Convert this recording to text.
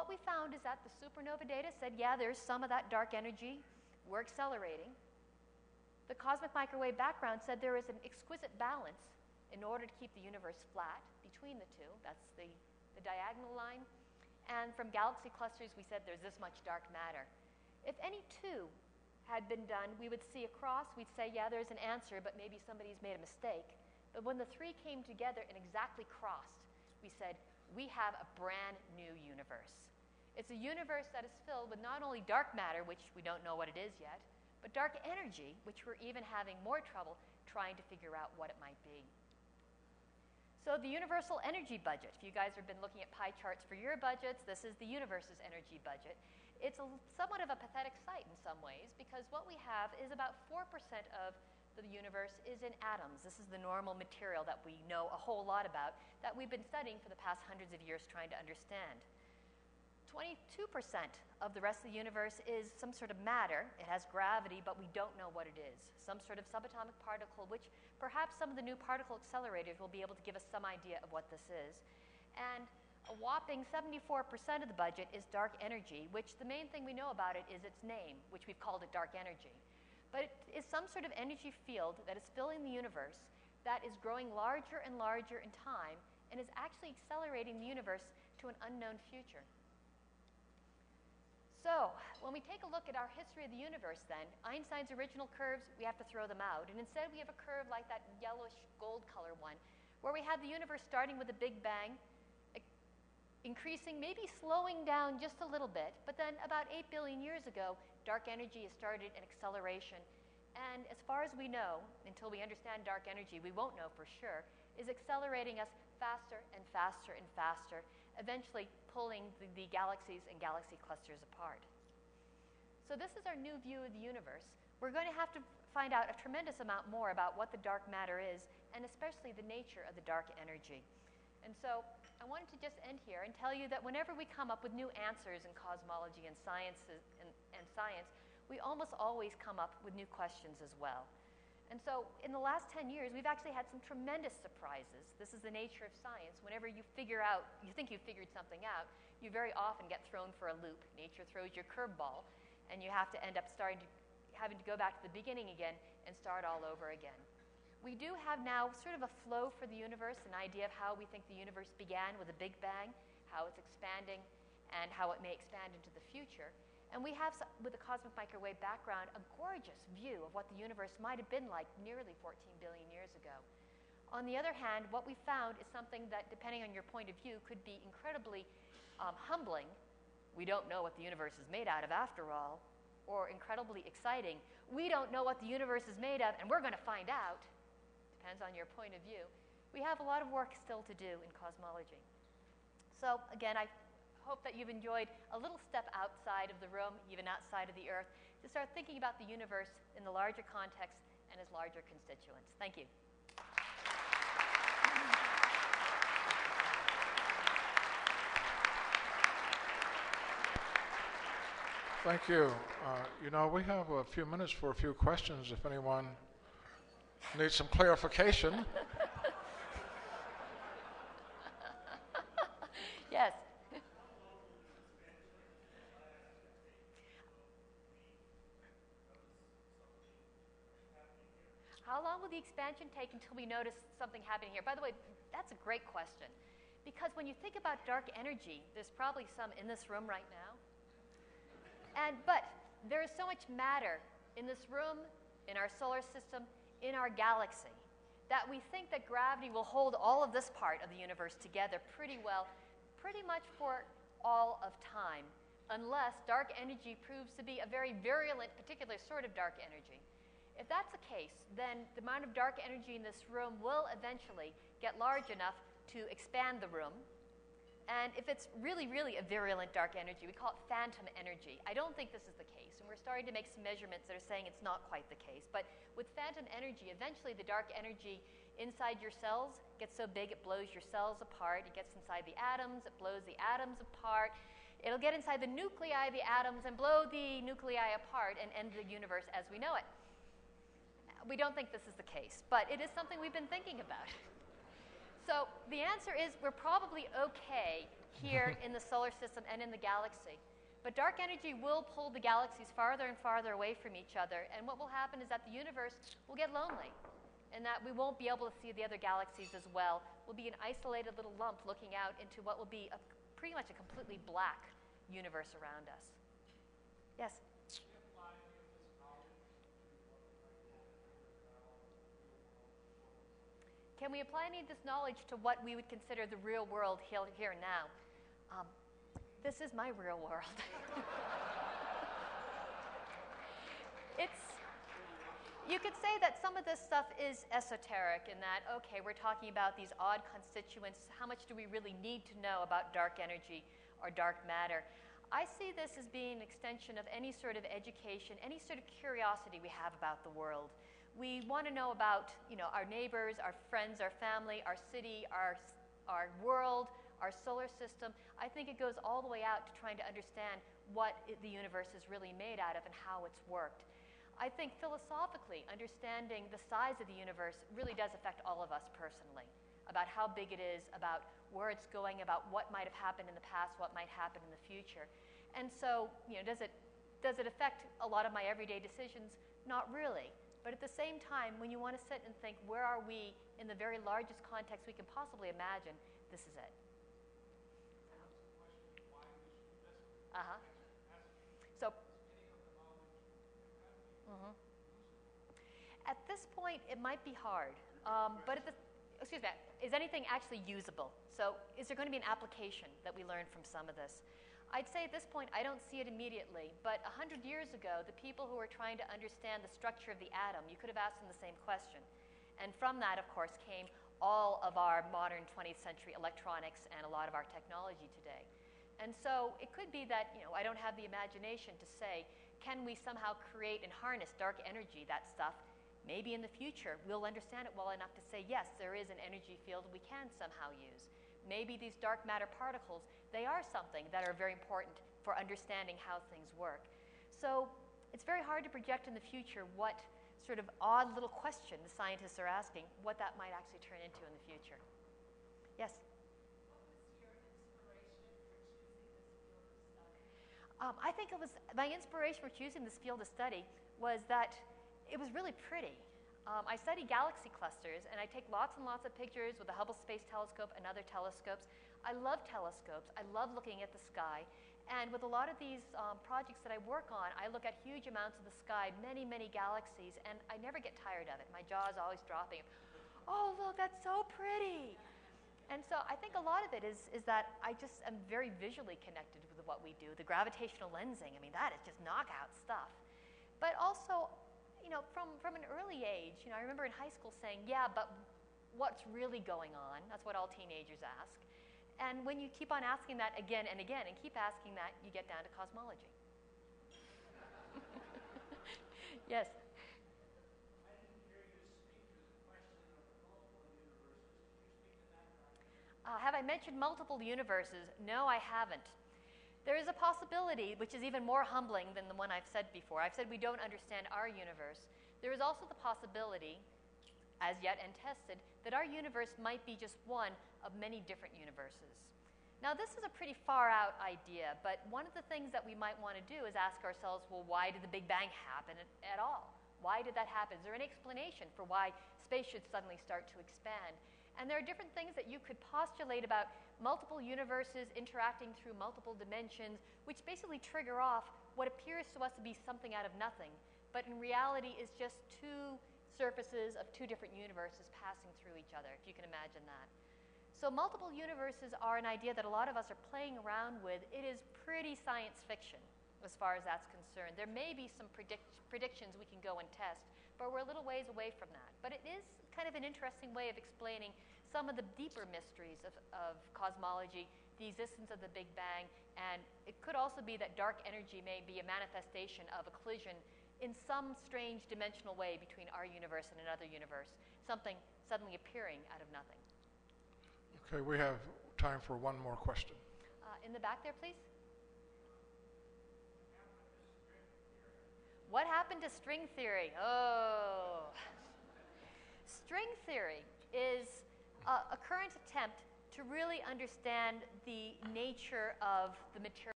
what we found is that the supernova data said, yeah, there's some of that dark energy. We're accelerating. The cosmic microwave background said there is an exquisite balance in order to keep the universe flat between the two. That's the diagonal line. And from galaxy clusters, we said there's this much dark matter. If any two had been done, we would see across, we'd say, yeah, there's an answer, but maybe somebody's made a mistake. But when the three came together and exactly crossed, we said, we have a brand new universe. It's a universe that is filled with not only dark matter, which we don't know what it is yet, but dark energy, which we're even having more trouble trying to figure out what it might be. So the universal energy budget, if you guys have been looking at pie charts for your budgets, this is the universe's energy budget. It's somewhat of a pathetic sight in some ways, because what we have is about 4% of the universe is in atoms. This is the normal material that we know a whole lot about, that we've been studying for the past hundreds of years trying to understand. 22% of the rest of the universe is some sort of matter. It has gravity, but we don't know what it is. Some sort of subatomic particle, which perhaps some of the new particle accelerators will be able to give us some idea of what this is. And a whopping 74% of the budget is dark energy, which the main thing we know about it is its name, which we've called it dark energy. But it is some sort of energy field that is filling the universe that is growing larger and larger in time and is actually accelerating the universe to an unknown future. So when we take a look at our history of the universe then, Einstein's original curves, we have to throw them out. And instead we have a curve like that yellowish gold color one, where we have the universe starting with a big bang, increasing, maybe slowing down just a little bit, but then about 8 billion years ago, dark energy has started an acceleration. And as far as we know, until we understand dark energy, we won't know for sure, is accelerating us faster and faster and faster, eventually pulling the galaxies and galaxy clusters apart. So this is our new view of the universe. We're going to have to find out a tremendous amount more about what the dark matter is, and especially the nature of the dark energy. And so I wanted to just end here and tell you that whenever we come up with new answers in cosmology and science, we almost always come up with new questions as well. And so in the last 10 years, we've actually had some tremendous surprises. This is the nature of science. Whenever you figure out, you think you've figured something out, you very often get thrown for a loop. Nature throws your curveball, and you have to end up having to go back to the beginning again and start all over again. We do have now sort of a flow for the universe, an idea of how we think the universe began with a big bang, how it's expanding, and how it may expand into the future. And we have, with the cosmic microwave background, a gorgeous view of what the universe might have been like nearly 14 billion years ago. On the other hand, what we found is something that, depending on your point of view, could be incredibly humbling. We don't know what the universe is made out of after all, or incredibly exciting. We don't know what the universe is made of, and we're going to find out. Depends on your point of view. We have a lot of work still to do in cosmology. So again, I hope that you've enjoyed a little step outside of the room, even outside of the Earth, to start thinking about the universe in the larger context and as larger constituents. Thank you. Thank you. We have a few minutes for a few questions if anyone needs some clarification. Yes. How long will the expansion take until we notice something happening here? By the way, that's a great question. Because when you think about dark energy, there's probably some in this room right now. But there is so much matter in this room, in our solar system, in our galaxy, that we think that gravity will hold all of this part of the universe together pretty well, pretty much for all of time, unless dark energy proves to be a very virulent, particular sort of dark energy. If that's the case, then the amount of dark energy in this room will eventually get large enough to expand the room. And if it's really, really a virulent dark energy, we call it phantom energy. I don't think this is the case, and we're starting to make some measurements that are saying it's not quite the case. But with phantom energy, eventually the dark energy inside your cells gets so big it blows your cells apart. It gets inside the atoms, it blows the atoms apart. It'll get inside the nuclei of the atoms and blow the nuclei apart and end the universe as we know it. We don't think this is the case, but it is something we've been thinking about. So the answer is we're probably okay here in the solar system and in the galaxy. But dark energy will pull the galaxies farther and farther away from each other, and what will happen is that the universe will get lonely, and that we won't be able to see the other galaxies as well. We'll be an isolated little lump looking out into what will be pretty much a completely black universe around us. Yes? Can we apply any of this knowledge to what we would consider the real world here and now? This is my real world. You could say that some of this stuff is esoteric in that, okay, we're talking about these odd constituents. How much do we really need to know about dark energy or dark matter? I see this as being an extension of any sort of education, any sort of curiosity we have about the world. We want to know about, our neighbors, our friends, our family, our city, our world, our solar system. I think it goes all the way out to trying to understand what the universe is really made out of and how it's worked. I think philosophically, understanding the size of the universe really does affect all of us personally, about how big it is, about where it's going, about what might have happened in the past, what might happen in the future. And so, does it affect a lot of my everyday decisions? Not really. But at the same time, when you want to sit and think, where are we in the very largest context we can possibly imagine, this is it. So, at this point, it might be hard. But is anything actually usable? So is there going to be an application that we learn from some of this? I'd say at this point, I don't see it immediately. But 100 years ago, the people who were trying to understand the structure of the atom, you could have asked them the same question. And from that, of course, came all of our modern 20th century electronics and a lot of our technology today. And so it could be that, I don't have the imagination to say, can we somehow create and harness dark energy, that stuff? Maybe in the future, we'll understand it well enough to say, yes, there is an energy field we can somehow use. Maybe these dark matter particles, they are something that are very important for understanding how things work. So it's very hard to project in the future what sort of odd little question the scientists are asking, what that might actually turn into in the future. Yes? I think my inspiration for choosing this field of study was that it was really pretty. I study galaxy clusters, and I take lots and lots of pictures with the Hubble Space Telescope and other telescopes. I love telescopes. I love looking at the sky. And with a lot of these projects that I work on, I look at huge amounts of the sky, many, many galaxies, and I never get tired of it. My jaw is always dropping. Oh, look, that's so pretty. And so I think a lot of it is that I just am very visually connected with what we do. The gravitational lensing, that is just knockout stuff. But also, from an early age, I remember in high school saying, yeah, but what's really going on? That's what all teenagers ask. And when you keep on asking that again and again and keep asking that, you get down to cosmology. Yes? I didn't hear you speak to the question of multiple universes. Did you speak to that? Have I mentioned multiple universes? No, I haven't. There is a possibility, which is even more humbling than the one I've said before. I've said we don't understand our universe. There is also the possibility, as yet untested, that our universe might be just one of many different universes. Now, this is a pretty far out idea, but one of the things that we might want to do is ask ourselves, well, why did the Big Bang happen at all? Why did that happen? Is there any explanation for why space should suddenly start to expand? And there are different things that you could postulate about multiple universes interacting through multiple dimensions, which basically trigger off what appears to us to be something out of nothing, but in reality is just two surfaces of two different universes passing through each other, if you can imagine that. So multiple universes are an idea that a lot of us are playing around with. It is pretty science fiction as far as that's concerned. There may be some predictions we can go and test, but we're a little ways away from that. But it is kind of an interesting way of explaining some of the deeper mysteries of cosmology, the existence of the Big Bang, and it could also be that dark energy may be a manifestation of a collision in some strange dimensional way between our universe and another universe, something suddenly appearing out of nothing. Okay, we have time for one more question. In the back there, please. What happened to string theory? Oh. String theory is a current attempt to really understand the nature of the material.